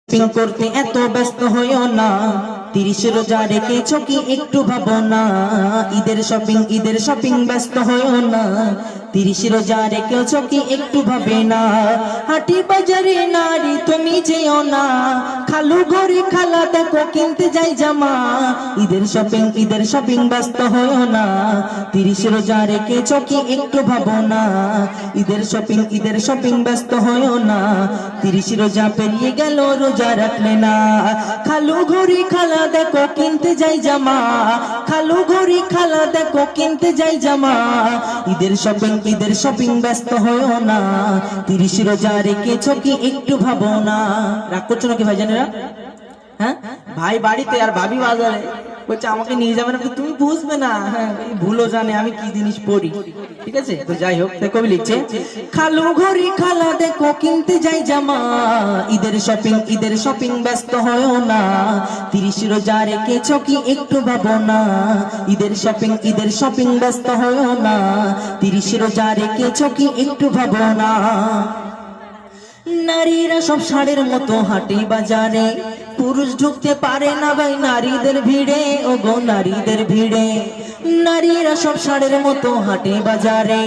Shopping করতে এত ব্যস্ত হইও না, 30 রোজা রেখেছো কি একটু ভাবো না। ঈদের শপিং ব্যস্ত হইও না, 30 রোজা রেখেছো কি একটু ভাবে না। হাটি বাজারে নারী তুমি যেও না, খালু ঘরে খালা দেখো কিনতে যাই জামা। ঈদের শপিং ব্যস্ত হইও না, 30 রোজা রেখেছো কি একটু ভাবো না। ঈদের শপিং ব্যস্ত হইও না, 30 রোজা পেরিয়ে গেল রোজা রাখলে না। খালু ঘড়ি খালা দেখো কিনতে যাই জামা, খালু ঘড়ি খালা দেখো কিনতে যাই জামা। ঈদের শপিং ব্যস্ত হইও না, 30 রোজা রেখেছো কি একটু ভাবো না। রাগ করছো নাকি ভাইজানেরা? হ্যাঁ, ভাই বাড়িতে আর ভাবি বাজারে, বলছে আমাকে নিয়ে যাবে না, তুমি বুঝবে না। হ্যাঁ, ভুলো জানে আমি কি জিনিস পড়ি। ঠিক আছে, তো যাই হোক, কবি লিখছে খালু ঘড়ি খালা দেখো কিনতে যাই জামা। ঈদের শপিং ব্যস্ত হয়ও না, 30 রোজা রেখেছো কি একটু ভাবো না। ঈদের শপিং ব্যস্ত হয়ও না, 30 রোজা রেখেছো কি একটু ভাবো না। নারীরা সব ষাঁড়ের মতো হাটে বাজারে, পুরুষ ঢুকতে পারে না ভাই নারীদের ভিড়ে। ও গো নারীদের ভিড়ে, নারীরা সব ষাঁড়ের মতো হাটে বাজারে,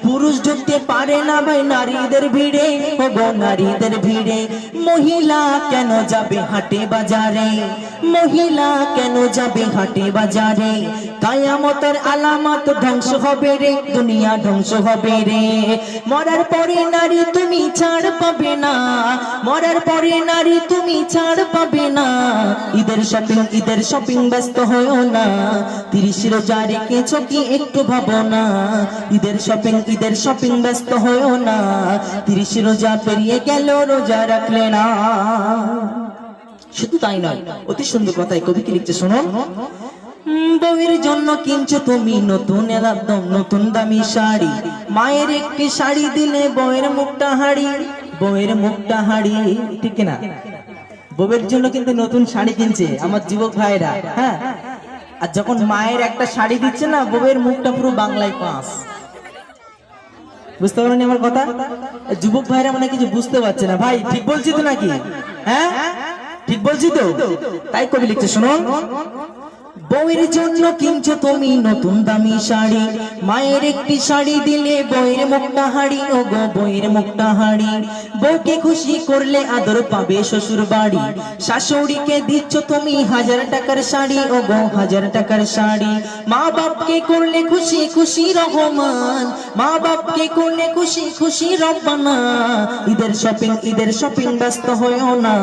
পুরুষ ঢুকতে পারে না ভাই নারীদের ভিড়ে। ও গো নারীদের ভিড়ে, মহিলা কেন যাবে হাটে বাজারে, মহিলা কেন যাবে হাটে বাজারে। কায়ামতের আলামত ধ্বংস হবে রে, দুনিয়া ধ্বংস হবে রে। মরার পরে নারী তুমি ছাড় পাবে না, মরার পরে নারী তুমি ছাড় পাবে না। ঈদের শপিং ব্যস্ত হইও না, 30 রোজা রেখেছো কি একটু ভাবো না। ঈদের শপিং ব্যস্ত হইও না, 30 রোজা পেরিয়ে গেল রোজা রাখলে না। শুধু তাই নয়, অতি সুন্দর কথায় কবি কি লিখছে শোনো। বউয়ের জন্য কিনছো তুমি নতুন একদম নতুন দামি শাড়ি, মায়ের একটি শাড়ি দিলে বউয়ের মুখটা হাড়ি, বউয়ের মুখটা হাড়ি। ঠিক না? বউয়ের জন্য কিন্তু নতুন শাড়ি কিনছে আমার যুবক ভাইরা। হ্যাঁ, আর যখন মায়ের একটা শাড়ি দিচ্ছে না, বউয়ের মুখটা পুরো বাংলায় পাস। বুঝতে পারেন আমার কথা? যুবক ভাইরা মানে কিছু বুঝতে পারছে না। ভাই ঠিক বলছি তো নাকি? হ্যাঁ, ঠিক বলছি তো? তাই কবি লিখছে শোনো। বউয়ের জন্য কিনছো তুমি নতুন দামি শাড়ি, মায়ের একটি শাড়ি দিলে বউয়ের মুখটা হাড়ি। ও গো বউয়ের মুখটা হাড়ি, বউকে খুশি করলে আদর পাবে শ্বশুর বাড়ি। শাশুড়িকে দিচ্ছ তুমি 1000 টাকার শাড়ি। ও গো 1000 টাকার শাড়ি, মা বাপকে করলে খুশি খুশি রহমান, মা বাপকে করলে খুশি খুশি রব্বানা। ঈদের শপিং ব্যস্ত হইও না।